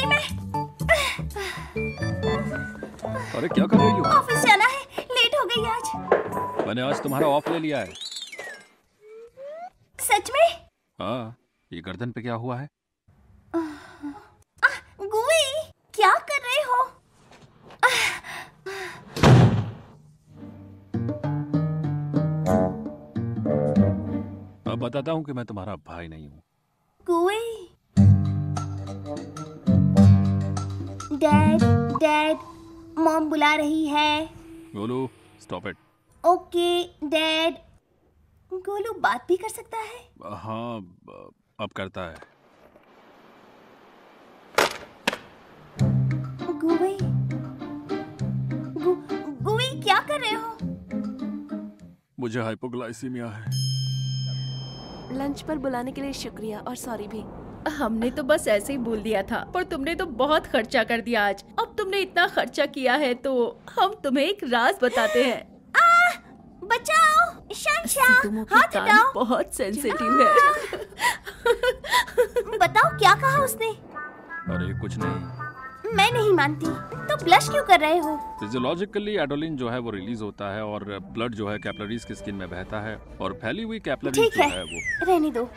मैं। अरे क्या कर रही हो? ऑफिस जाना है, लेट हो गई आज। मैंने आज तुम्हारा ऑफ ले लिया है। सच में? हाँ, ये गर्दन पे क्या हुआ है? गुई, क्या कर रहे हो? अब बताता हूँ कि मैं तुम्हारा भाई नहीं हूँ। गुई। डैड, डैड, मॉम बुला रही है। Golu, stop it. Okay dad. Golu बात भी कर सकता है? हाँ, अब करता है। गुई, गुई क्या कर रहे हो? मुझे हाइपोग्लाइसीमिया है। लंच पर बुलाने के लिए शुक्रिया और सॉरी भी। हमने तो बस ऐसे ही बोल दिया था, पर तुमने तो बहुत खर्चा कर दिया आज। अब तुमने इतना खर्चा किया है तो हम तुम्हें एक राज बताते हैं। बचाओ, शांशा, तुम हाथ हटाओ। बहुत सेंसिटिव है। बताओ क्या कहा उसने? अरे कुछ नहीं। मैं नहीं मानती। तो ब्लश क्यों कर रहे हो? फिजियोलॉजिकली एड्रेनलिन जो है वो रिलीज होता है और ब्लड जो है कैपिलरीज की स्किन में बहता है और फैली हुई कैपिलरीज ठीक जो है, है वो। रहने दो।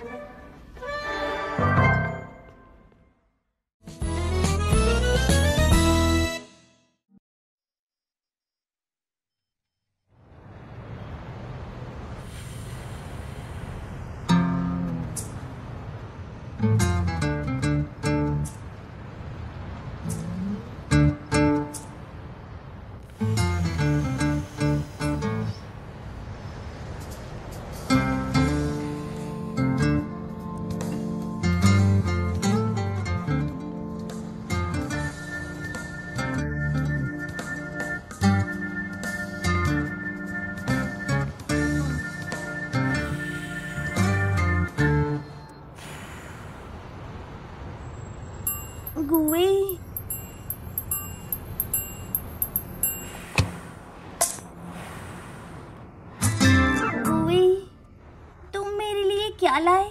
गुई, गुई, तुम मेरे लिए क्या लाए?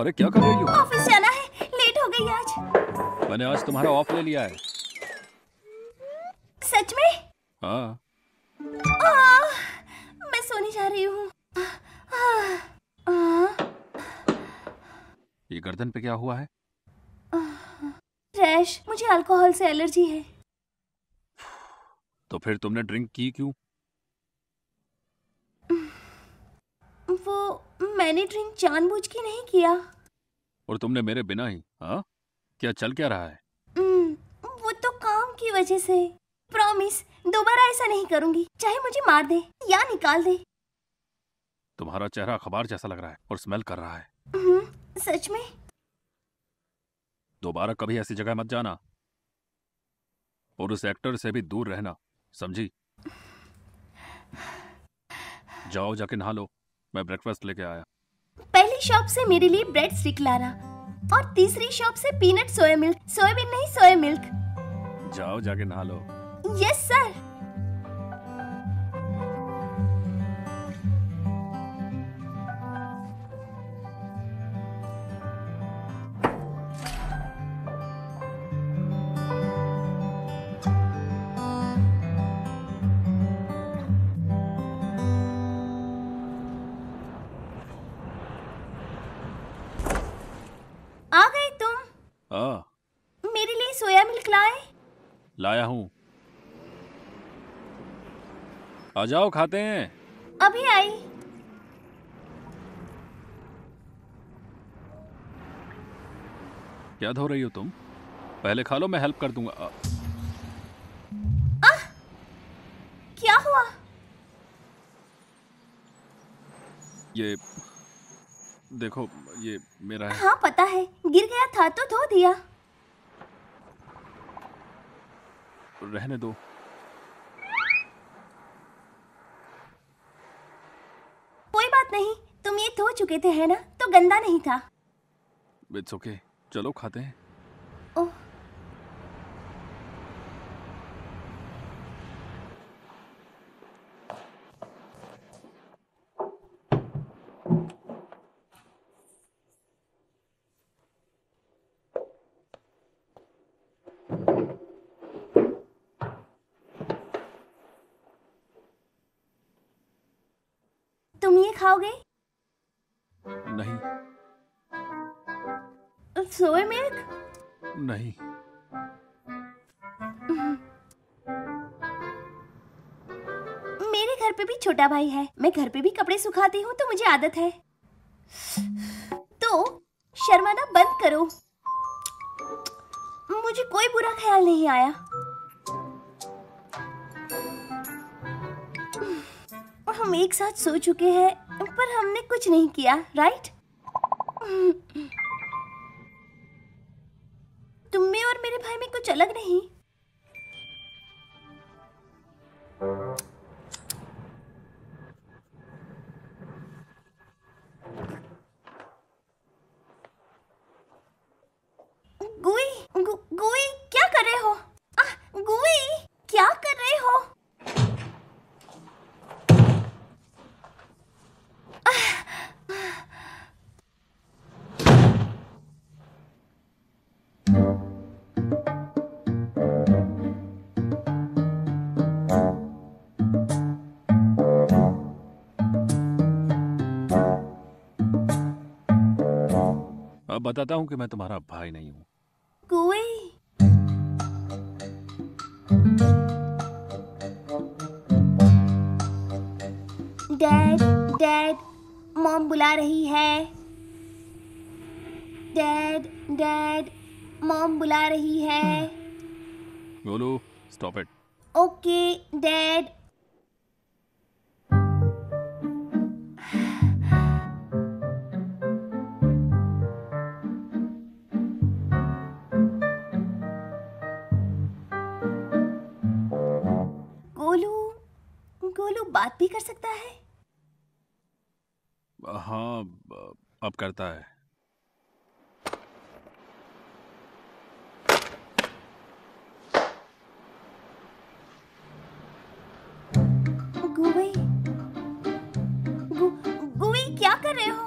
अरे क्या कर रही हो? ऑफिस जाना है, लेट हो गई आज। मैंने आज तुम्हारा ऑफ ले लिया है। सच में? हाँ। मैं सोने जा रही हूँ। ये गर्दन पे क्या हुआ है? रैश, मुझे अल्कोहल से एलर्जी है। तो फिर तुमने ड्रिंक की क्यों? वो मैंने ड्रिंक जानबूझ के नहीं किया। और तुमने मेरे बिना ही? हाँ, क्या चल क्या रहा है? वो तो काम की वजह से। प्रॉमिस, दोबारा ऐसा नहीं करूंगी, चाहे मुझे मार दे या निकाल दे। तुम्हारा चेहरा अखबार जैसा लग रहा है और स्मेल कर रहा है। सच में? दोबारा कभी ऐसी जगह मत जाना और उस एक्टर से भी दूर रहना, समझी? जाओ, जाके नहा लो, मैं ब्रेकफास्ट लेके आया। पहली शॉप से मेरे लिए ब्रेड स्टिक लाना और तीसरी शॉप से पीनट सोया मिल्क, सोयाबीन नहीं सोया मिल्क। जाओ, जाके नहा लो। Yes sir. आ गए तुम? हाँ, मेरे लिए सोया मिल्क लाए? लाया हूँ। आ जाओ, खाते हैं। अभी आई। क्या धो रही हो तुम? पहले खा लो, मैं हेल्प कर दूंगा। क्या हुआ? ये देखो, ये मेरा है। हाँ पता है, गिर गया था तो धो दिया। रहने दो। कोई बात नहीं, तुम ये धो चुके थे है ना, तो गंदा नहीं था। इट्स ओके, चलो खाते हैं। ओह, तुम ये खाओगे? नहीं, सोया मिल्क? नहीं। मेरे घर पे भी छोटा भाई है, मैं घर पे भी कपड़े सुखाती हूँ तो मुझे आदत है। तो शर्माना बंद करो, मुझे कोई बुरा ख्याल नहीं आया। हम एक साथ सो चुके हैं पर हमने कुछ नहीं किया, राइट? तुम में और मेरे भाई में कुछ अलग नहीं। गुई क्या कर रहे हो? गुई क्या कर रहे हो? अब बताता हूँ कि मैं तुम्हारा भाई नहीं हूँ। गुई, डैड डैड, मॉम बुला रही है। डैड डैड, मॉम बुला रही है। बोलो, stop it. Okay dad. Golu Golu बात भी कर सकता है? हाँ, अब करता है। गुई गुई क्या कर रहे हो?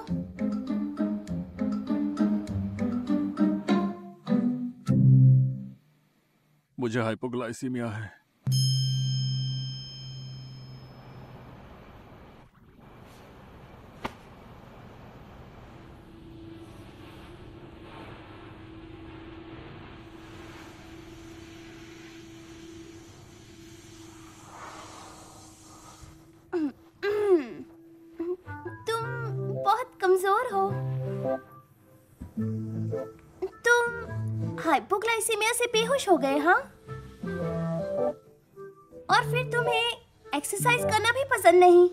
मुझे हाइपोग्लाइसीमिया है। तुम बहुत कमजोर हो। तुम हाइपोग्लाइसीमिया से बेहोश हो गए, हाँ? और फिर तुम्हें एक्सरसाइज करना भी पसंद नहीं।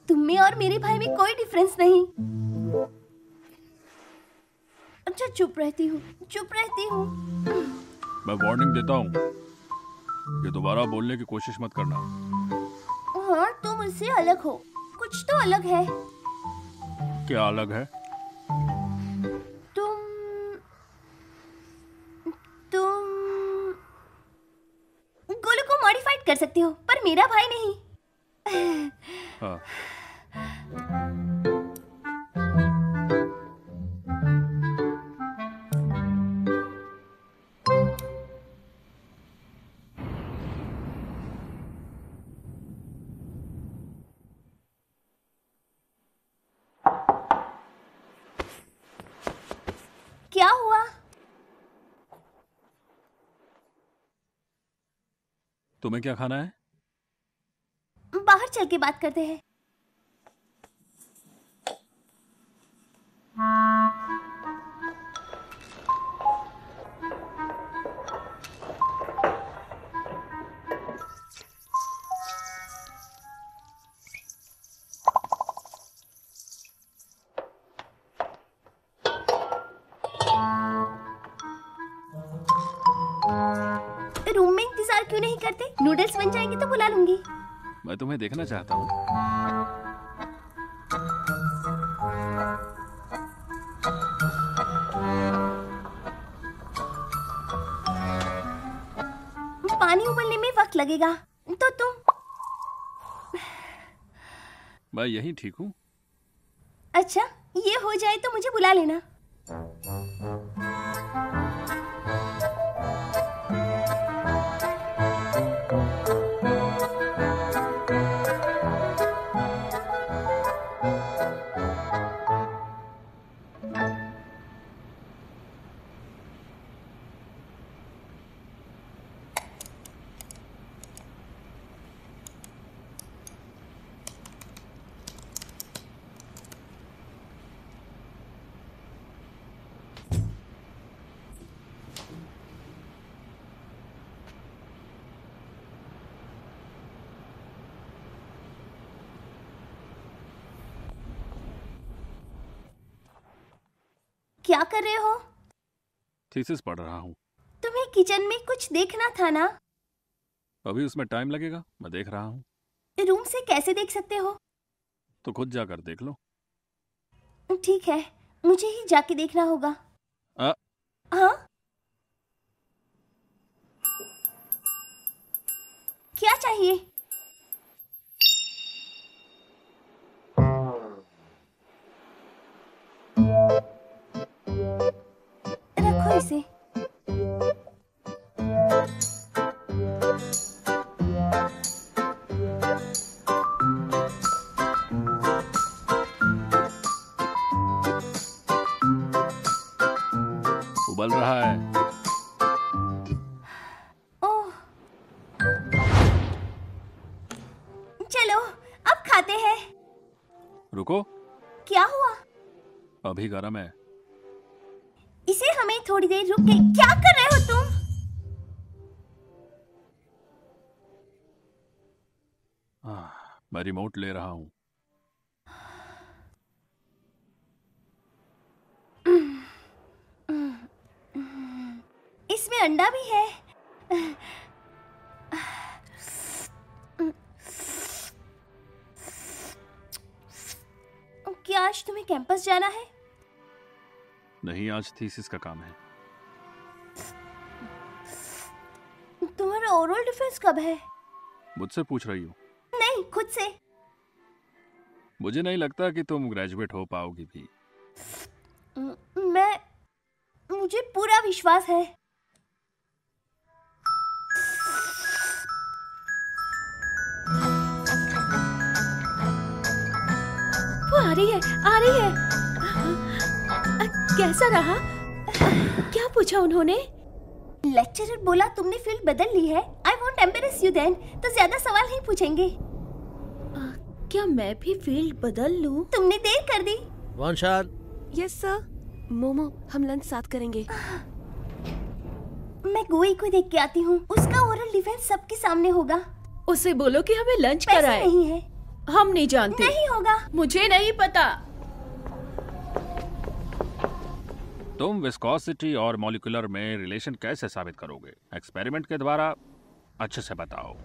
तुम में और मेरे भाई में कोई डिफरेंस नहीं। अच्छा, चुप रहती हूँ। मैं वार्निंग देता हूँ, ये दोबारा बोलने की कोशिश मत करना। हाँ, तुम मुझसे अलग हो। कुछ तो अलग है। क्या अलग है? तुम गोलू को मॉडिफाइड कर सकते हो, पर मेरा भाई नहीं। हाँ। क्या हुआ? तुम्हें क्या खाना है? बाहर चल के बात करते हैं। रूम में इंतजार क्यों नहीं करते? नूडल्स बन जाएंगे तो बुला लूंगी। मैं तुम्हें देखना चाहता हूँ। पानी उबलने में वक्त लगेगा, तो तुम। मैं यहीं ठीक हूँ। अच्छा, ये हो जाए तो मुझे बुला लेना। क्या कर रहे हो? थीसिस पढ़ रहा हूँ। तुम्हें किचन में कुछ देखना था ना? अभी उसमें टाइम लगेगा, मैं देख रहा हूँ। रूम से कैसे देख सकते हो? तो खुद जाकर देख लो। ठीक है, मुझे ही जाके देखना होगा। हाँ? क्या चाहिए? रखो इसे। उबल रहा है। ओह, चलो अब खाते हैं। रुको, क्या हुआ? अभी गरम है। इसे हमें थोड़ी देर रुक के। क्या कर रहे हो तुम? मैं रिमोट ले रहा हूँ। इसमें अंडा भी है। क्या आज तुम्हें कैंपस जाना है? नहीं, आज थीसिस का काम है। तुम्हारा ओरल डिफेंस कब है? मुझसे पूछ रही हो? नहीं, खुद से। मुझे नहीं लगता कि तुम ग्रेजुएट हो पाओगी भी। मुझे पूरा विश्वास है। रही है, आ रही है। कैसा रहा? क्या पूछा उन्होंने? लेक्चरर बोला तुमने फील्ड बदल ली है। I won't embarrass you then, तो ज्यादा सवाल नहीं पूछेंगे। क्या मैं भी फील्ड बदल लूं? तुमने देर कर दी। वांशान। Yes sir. मोमो, हम लंच साथ करेंगे। मैं गोई को देख के आती हूँ। उसका ओरल डिफेंस सबके सामने होगा। उसे बोलो कि हमें लंच पैसे कराए। नहीं है। हम नहीं जानते। नहीं होगा। मुझे नहीं पता। तुम विस्कोसिटी और मॉलिक्यूलर में रिलेशन कैसे साबित करोगे? एक्सपेरिमेंट के द्वारा। अच्छे से बताओ।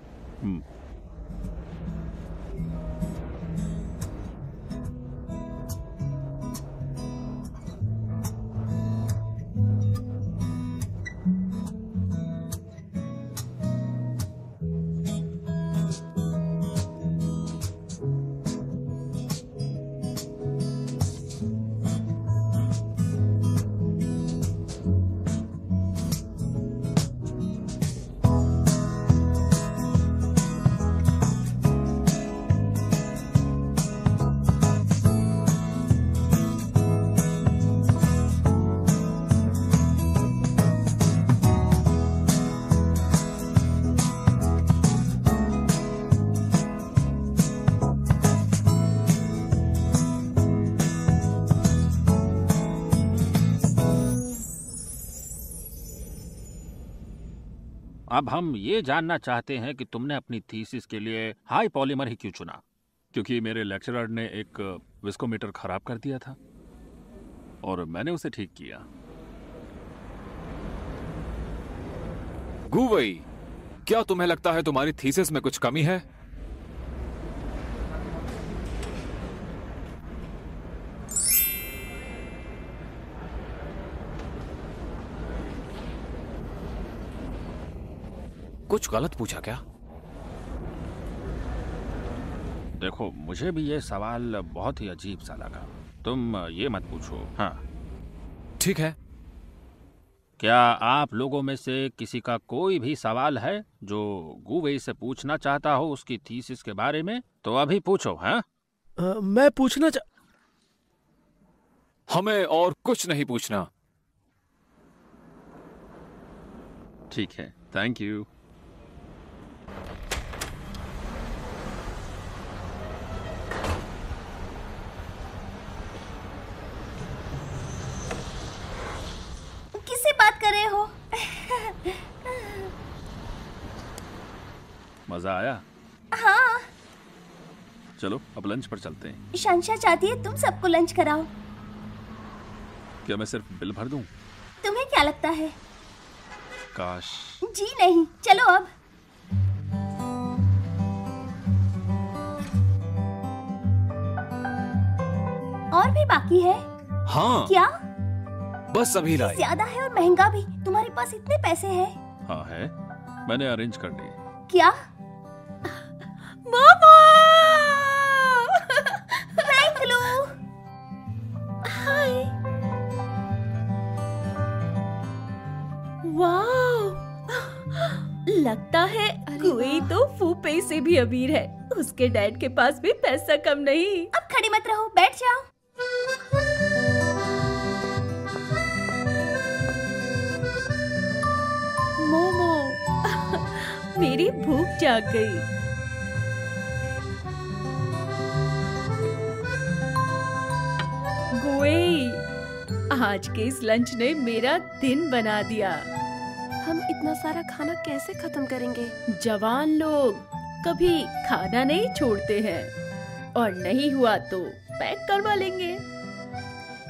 अब हम ये जानना चाहते हैं कि तुमने अपनी थीसिस के लिए हाई पॉलीमर ही क्यों चुना? क्योंकि मेरे लेक्चरर ने एक विस्कोमीटर खराब कर दिया था और मैंने उसे ठीक किया। गुवई, क्या तुम्हें लगता है तुम्हारी थीसिस में कुछ कमी है? कुछ गलत पूछा क्या? देखो, मुझे भी ये सवाल बहुत ही अजीब सा लगा। तुम ये मत पूछो। हाँ ठीक है। क्या आप लोगों में से किसी का कोई भी सवाल है जो गुवेई से पूछना चाहता हो उसकी थीसिस के बारे में? तो अभी पूछो। हाँ मैं पूछना हमें और कुछ नहीं पूछना। ठीक है, थैंक यू। किससे बात कर रहे हो? मजा आया? हाँ। चलो अब लंच पर चलते हैं। शंशा चाहती है तुम सबको लंच कराओ। क्या मैं सिर्फ बिल भर दूं? तुम्हें क्या लगता है? काश। जी नहीं, चलो अब। और भी बाकी है? हाँ। क्या? बस अभी लाई। ज्यादा है और महंगा भी। तुम्हारे पास इतने पैसे हैं? हाँ है, मैंने अरेंज कर ली। क्या? मामा! Thank you. हाय। वाह! लगता है कोई तो फूफे से भी अमीर है। उसके डैड के पास भी पैसा कम नहीं। अब खड़े मत रहो, बैठ जाओ। मोमो, मेरी भूख जाग गई। गोई, आज के इस लंच ने मेरा दिन बना दिया। हम इतना सारा खाना कैसे खत्म करेंगे? जवान लोग कभी खाना नहीं छोड़ते हैं, और नहीं हुआ तो पैक करवा लेंगे।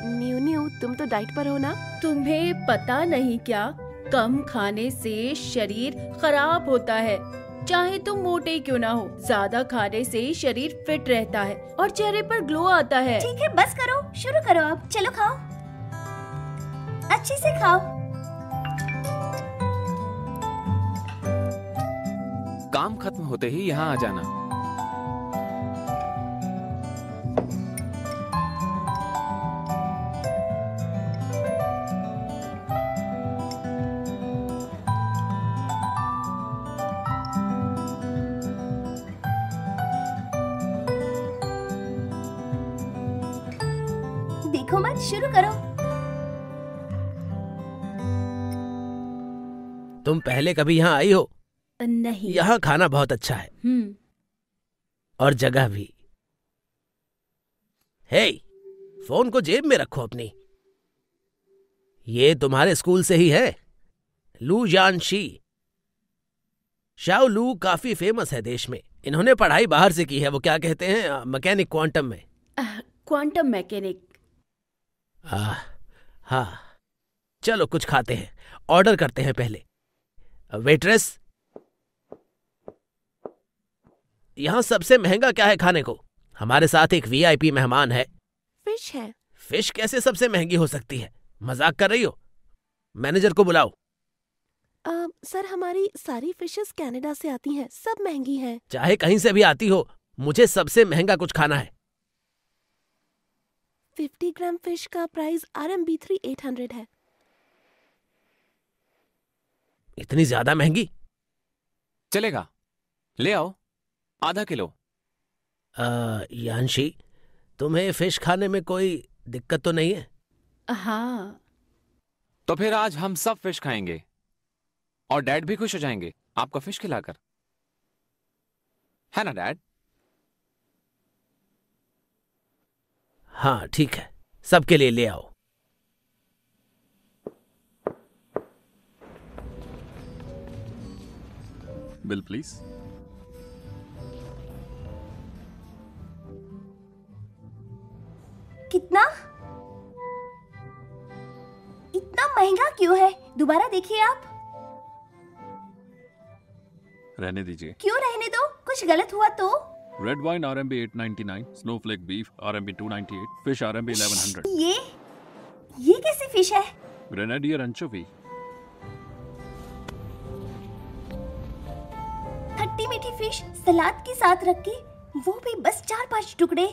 न्यू न्यू, तुम तो डाइट पर हो ना? तुम्हें पता नहीं क्या, कम खाने से शरीर खराब होता है। चाहे तुम मोटे क्यों ना हो, ज्यादा खाने से शरीर फिट रहता है और चेहरे पर ग्लो आता है। ठीक है, बस करो, शुरू करो अब। चलो खाओ, अच्छे से खाओ। काम खत्म होते ही यहाँ आ जाना। देखो मत, शुरू करो। तुम पहले कभी यहाँ आई हो? नहीं। यहाँ खाना बहुत अच्छा है और जगह भी। हे, फोन को जेब में रखो अपनी। ये तुम्हारे स्कूल से ही है, लू जानशी। शाओ लू काफी फेमस है देश में। इन्होंने पढ़ाई बाहर से की है, वो क्या कहते हैं, मैकेनिक क्वांटम में। Quantum mechanic. हाँ, चलो कुछ खाते हैं, ऑर्डर करते हैं पहले। वेट्रेस, यहाँ सबसे महंगा क्या है खाने को? हमारे साथ एक वीआईपी मेहमान है। फिश है। फिश कैसे सबसे महंगी हो सकती है? मजाक कर रही हो? मैनेजर को बुलाओ। सर, हमारी सारी फिशेस कनाडा से आती हैं, सब महंगी हैं। चाहे कहीं से भी आती हो, मुझे सबसे महंगा कुछ खाना है। 50 ग्राम फिश का प्राइस RMB 3800 है। इतनी ज्यादा महंगी? चलेगा, ले आओ आधा किलो। यांशी, तुम्हें फिश खाने में कोई दिक्कत तो नहीं है? हाँ। तो फिर आज हम सब फिश खाएंगे और डैड भी खुश हो जाएंगे आपका फिश खिलाकर, है ना डैड? हाँ ठीक है, सबके लिए ले आओ। Bill please. कितना? इतना महंगा क्यों है? दोबारा देखिए आप। रहने दीजिए। क्यों रहने दो? कुछ गलत हुआ तो? Red wine RMB 899, Snowflake beef RMB 298, fish RMB 1100। ये कैसी फिश है? ग्रेनेडियर अंचोवी। खट्टी मीठी फिश सलाद के साथ रखी, वो भी बस 4-5 टुकड़े।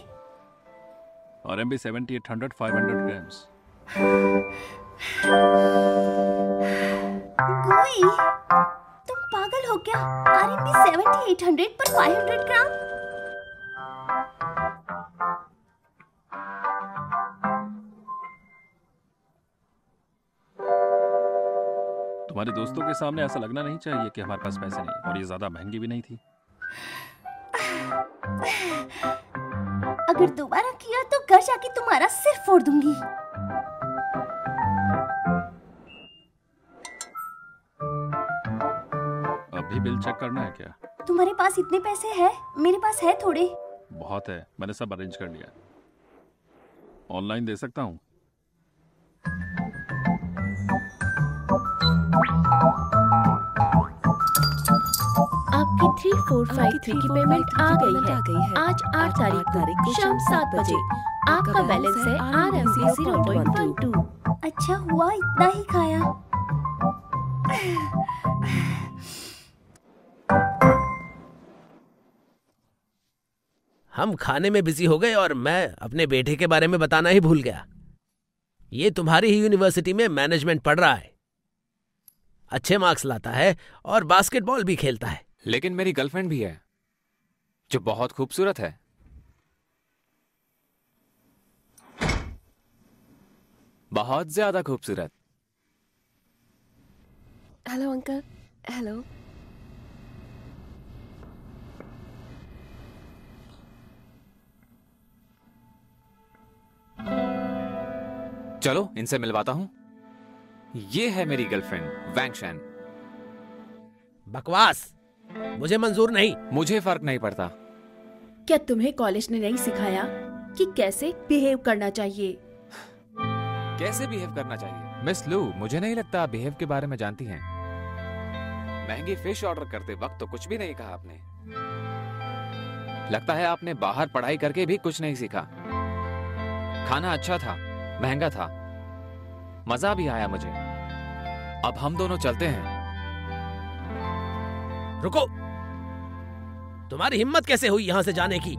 RMB 7800, 500 grams. गोई, तुम पागल हो क्या? RMB 7800 पर 500 ग्राम? तुम्हारे दोस्तों के सामने ऐसा लगना नहीं चाहिए कि हमारे पास पैसे नहीं, और ये ज्यादा महंगी भी नहीं थी। अगर दोबारा किया तो घर जाके तुम्हारा सिर फोड़ दूंगी। अभी बिल चेक करना है क्या? तुम्हारे पास इतने पैसे हैं? मेरे पास है थोड़े। बहुत है, मैंने सब अरेंज कर लिया। ऑनलाइन दे सकता हूँ? आपकी 3453 की पेमेंट आ गई है। आज 8 तारीख को शाम 7 बजे। आपका बैलेंस है RMB 0.12। अच्छा हुआ इतना ही खाया। हम खाने में बिजी हो गए और मैं अपने बेटे के बारे में बताना ही भूल गया। ये तुम्हारी ही यूनिवर्सिटी में मैनेजमेंट पढ़ रहा है, अच्छे मार्क्स लाता है और बास्केटबॉल भी खेलता है। लेकिन मेरी गर्लफ्रेंड भी है जो बहुत खूबसूरत है। बहुत ज्यादा खूबसूरत। Hello uncle. हेलो। चलो इनसे मिलवाता हूं। ये है मेरी गर्लफ्रेंड वैंगशन। बकवास, मुझे मंजूर नहीं। मुझे फर्क नहीं पड़ता। क्या तुम्हें कॉलेज ने नहीं सिखाया कि कैसे बिहेव करना चाहिए? कैसे बिहेव करना चाहिए? मिस लू, मुझे नहीं लगता आप बिहेव के बारे में जानती हैं। महंगी फिश ऑर्डर करते वक्त तो कुछ भी नहीं कहा आपने। लगता है आपने बाहर पढ़ाई करके भी कुछ नहीं सीखा। खाना अच्छा था, महंगा था, मजा भी आया मुझे। अब हम दोनों चलते हैं। रुको, तुम्हारी हिम्मत कैसे हुई यहां से जाने की?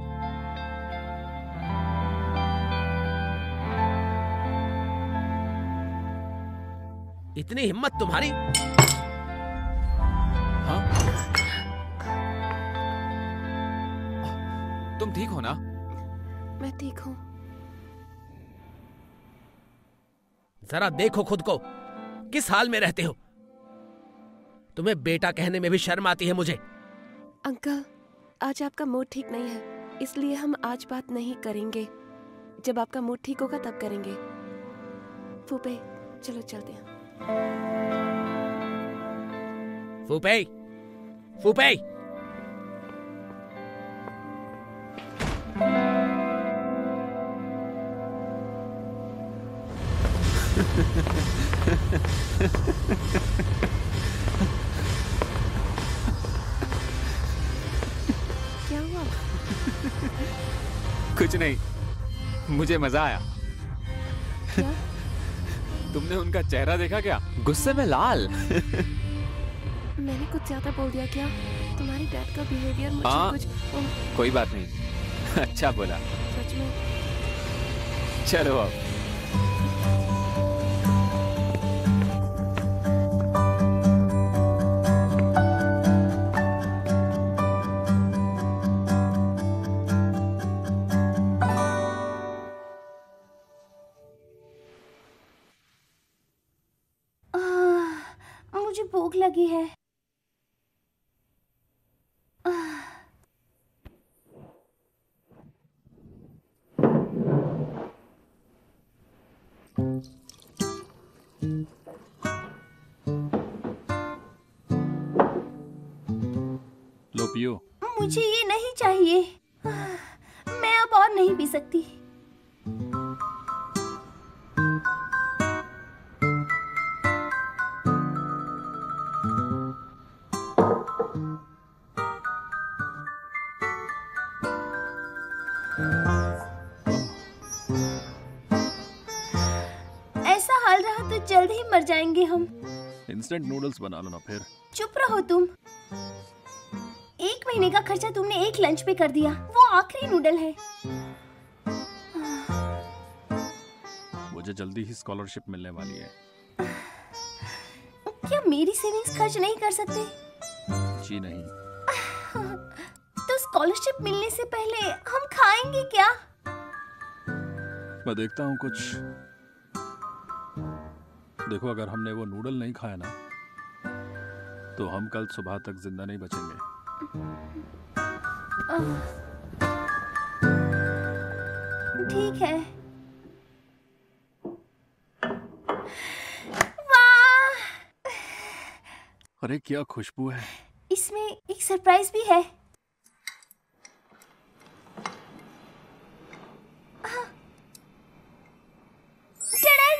इतनी हिम्मत तुम्हारी? हाँ? तुम ठीक हो ना? मैं ठीक हूँ। जरा देखो खुद को, किस हाल में रहते हो। तुम्हें बेटा कहने में भी शर्म आती है मुझे। अंकल, आज आपका मूड ठीक नहीं है, इसलिए हम आज बात नहीं करेंगे। जब आपका मूड ठीक होगा तब करेंगे। फूफे, चलो चलते हैं। फूफे, फूफे। क्या हुआ? कुछ नहीं, मुझे मजा आया। क्या? तुमने उनका चेहरा देखा क्या? गुस्से में लाल। मैंने कुछ ज्यादा बोल दिया क्या? तुम्हारे डैड का बिहेवियर मुझे हाँ। कुछ कोई बात नहीं, अच्छा बोला। सच में। चलो अब। मुझे भूख लगी है। लो पियो। मुझे ये नहीं चाहिए। मैं अब और नहीं पी सकती। ऐसा हाल रहा तो जल्द ही मर जाएंगे हम। इंस्टेंट नूडल्स बना लो ना फिर। चुप रहो तुम। 1 महीने का खर्चा तुमने एक लंच पे कर दिया। वो आखिरी नूडल है। मुझे जल्दी ही स्कॉलरशिप मिलने वाली है। क्या मेरी सेविंग्स खर्च नहीं कर सकते? जी नहीं। तो स्कॉलरशिप मिलने से पहले हम खाएंगे क्या? मैं देखता हूँ कुछ। देखो, अगर हमने वो नूडल नहीं खाया ना, तो हम कल सुबह तक जिंदा नहीं बचेंगे। ठीक है। वाह! अरे क्या खुशबू है। इसमें एक सरप्राइज भी है।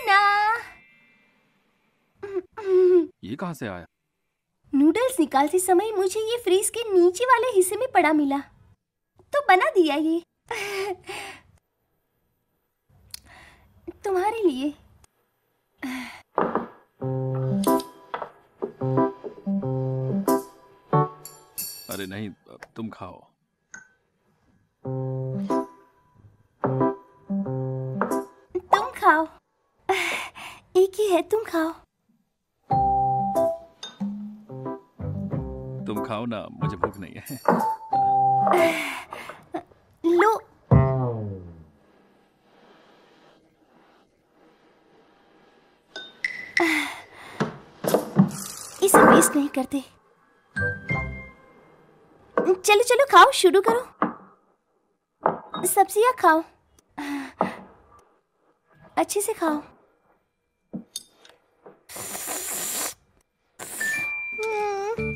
टडना! ये कहाँ से आया? नूडल्स निकालते समय मुझे ये फ्रीज के नीचे वाले हिस्से में पड़ा मिला, तो बना दिया ये। तुम्हारे लिए। अरे नहीं, तुम खाओ। तुम खाओ। एक ही है, तुम खाओ। तुम खाओ ना, मुझे भूख नहीं है। लो। इसे वेस्ट नहीं करते। चलो चलो खाओ, शुरू करो। सब्जियां खाओ, अच्छे से खाओ।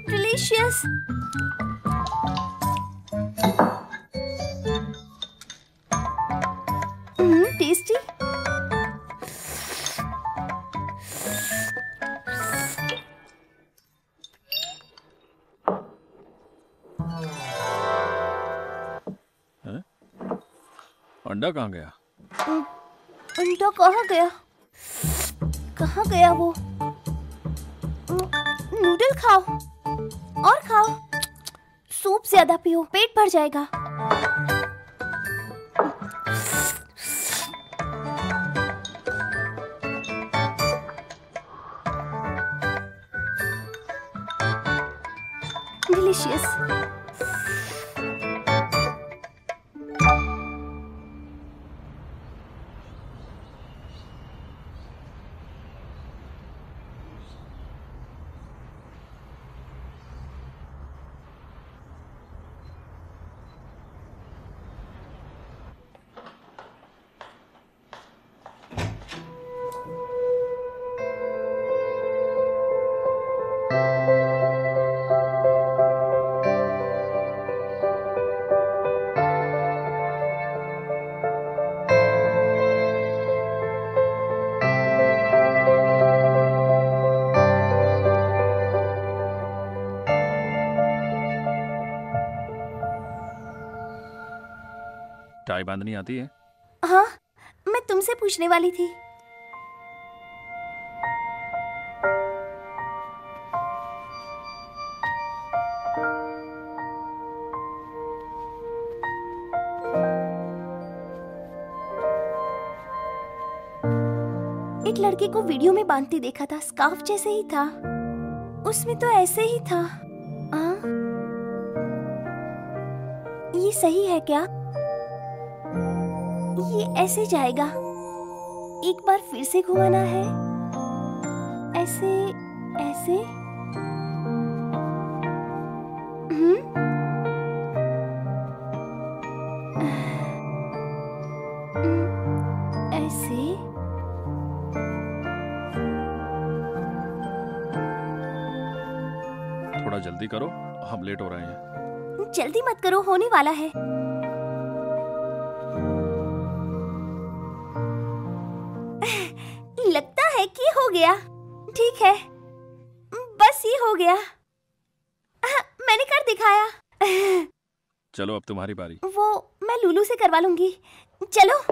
डिलीशियस। टेस्टी। अंडा कहाँ गया? अंडा कहाँ गया? कहाँ गया वो? नूडल खाओ और खाओ। सूप ज्यादा पियो, पेट भर जाएगा। डिलीशियस। टाई बांधनी आती है? हाँ, मैं तुमसे पूछने वाली थी। एक लड़के को वीडियो में बांधते देखा था, स्कार्फ जैसे ही था। उसमें तो ऐसे ही था। ये सही है क्या? ये ऐसे जाएगा। एक बार फिर से घुमाना है। ऐसे ऐसे। ऐसे। थोड़ा जल्दी करो, हम लेट हो रहे हैं। जल्दी मत करो, होने वाला है। लगता है कि हो गया। ठीक है, बस ये हो गया। मैंने कर दिखाया। चलो अब तुम्हारी बारी। वो मैं लूलू से करवा लूंगी। चलो।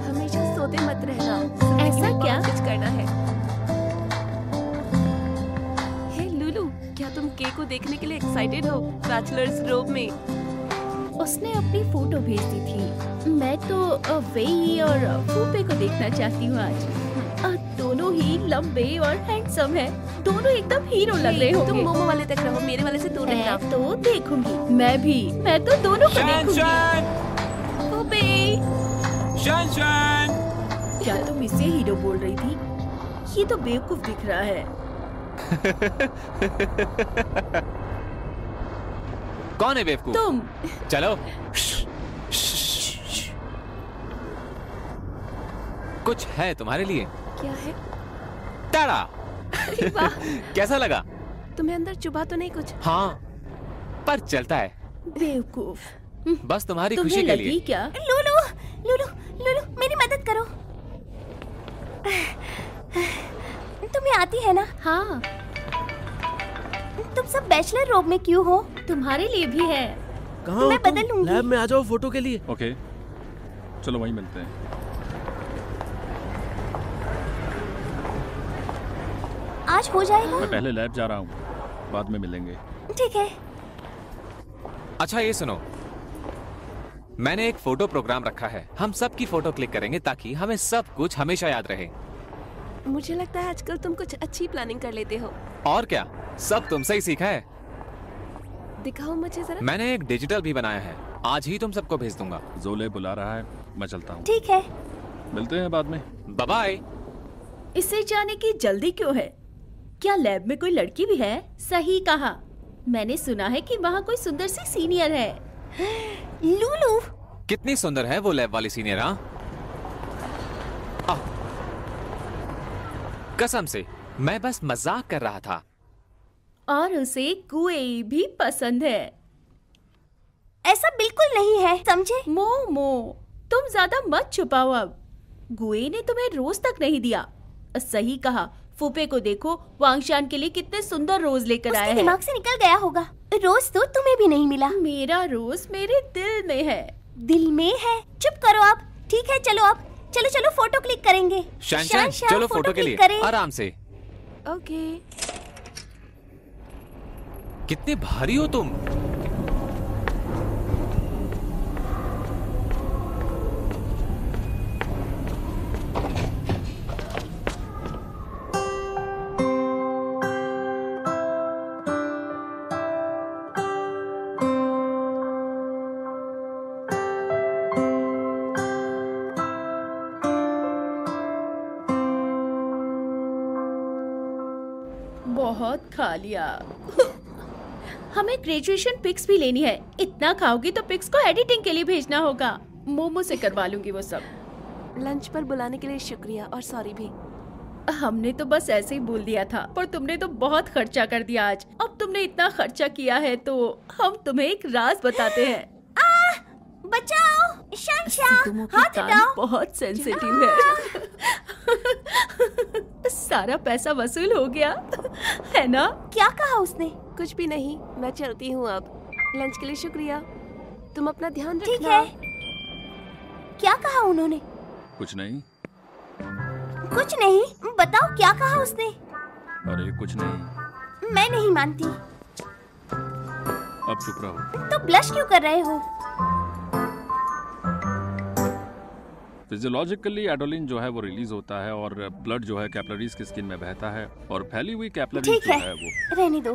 हमेशा सोते मत रहना। ऐसा क्या? कुछ करना है। हे लूलू, क्या तुम के को देखने के लिए एक्साइटेड हो? बैचलर्स रोब में। उसने अपनी फोटो भेज दी थी। मैं तो वेई और फूफे को देखना चाहती हूँ आज। दोनों ही लंबे और हैंडसम हैं। दोनों एकदम हीरो लग रहे तुम होंगे। मोमो वाले तक रहो, मेरे वाले से दूर रहना। मैं तो देखूंगी। मैं तो दोनों को देखूंगी। फूफे, क्या तुम इससे हीरो बोल रही थी? ये तो बेवकूफ दिख रहा है। कौन है बेवकूफ? तुम। चलो। कुछ है तुम्हारे लिए। क्या है? टाड़ा। अरे वाह, कैसा लगा? तुम्हें अंदर चुभा तो नहीं कुछ? हाँ, पर चलता है। बेवकूफ। बस तुम्हारी तुम्हें खुशी के लगी लिए। क्या? लूलू, लूलू, लूलू, मेरी मदद करो। तुम्हें आती है ना? हाँ, तुम सब बैचलर रोब में क्यों हो? तुम्हारे लिए भी है। कहाँ मैं हो तुम? बदल लूंगी। लैब में आ जाओ फोटो के लिए। ओके, चलो वहीं मिलते हैं। आज हो जाएगा? मैं पहले लैब जा रहा हूँ, बाद में मिलेंगे। ठीक है। अच्छा ये सुनो, मैंने एक फोटो प्रोग्राम रखा है। हम सब की फोटो क्लिक करेंगे ताकि हमें सब कुछ हमेशा याद रहे। मुझे लगता है आजकल तुम कुछ अच्छी प्लानिंग कर लेते हो। और क्या, सब तुमसे ही सीखा है। दिखाओ मुझे जरा। मैंने एक डिजिटल भी बनाया है, आज ही तुम सबको भेज दूंगा। जोले बुला रहा है, मैं चलता हूँ। ठीक है। मिलते हैं बाद में। Bye bye. इससे जाने की जल्दी क्यों है? क्या लैब में कोई लड़की भी है? सही कहा। मैंने सुना है कि वहाँ कोई सुंदर सी सीनियर है। लूलू, कितनी सुंदर है वो लैब वाली सीनियर। हाँ, कसम से मैं बस मजाक कर रहा था। और उसे गुए भी पसंद है। ऐसा बिल्कुल नहीं है, समझे? मोमो, तुम ज्यादा मत छुपाओ अब। गुए ने तुम्हें रोज तक नहीं दिया। सही कहा। फूफे को देखो, वांगशान के लिए कितने सुंदर रोज लेकर आए उसके हैं। दिमाग से निकल गया होगा। रोज तो तुम्हें भी नहीं मिला। मेरा रोज मेरे दिल में है। दिल में है? चुप करो आप। ठीक है, चलो अब। चलो चलो, फोटो क्लिक करेंगे। शैन, चलो फोटो के लिए क्लिक करें। आराम से। ओके। कितने भारी हो तुम। बहुत खा लिया। हमें ग्रेजुएशन पिक्स भी लेनी है। इतना खाओगी तो पिक्स को एडिटिंग के लिए भेजना होगा। मोमो से करवा लूंगी वो सब। लंच पर बुलाने के लिए शुक्रिया और सॉरी भी। हमने तो बस ऐसे ही बोल दिया था, पर तुमने तो बहुत खर्चा कर दिया आज। अब तुमने इतना खर्चा किया है तो हम तुम्हें एक राज बताते हैं। बचाओ, शांशा, तुम हाथ हटाओ। बहुत सेंसिटिव है। सारा पैसा वसूल हो गया है ना? क्या कहा उसने? कुछ भी नहीं, मैं चलती हूँ अब। लंच के लिए शुक्रिया। तुम अपना ध्यान रखना। ठीक है। क्या कहा उन्होंने? कुछ नहीं। कुछ नहीं? बताओ क्या कहा उसने? अरे कुछ नहीं। मैं नहीं मानती। अब चुप रहो। तो ब्लश क्यों कर रहे हो? फिजियोलॉजिकली एडोलिन जो है वो रिलीज होता है और ब्लड जो है कैपिलरीज की स्किन में बहता है और फैली हुई कैपिलरीज ठीक जो है, है वो रहने दो।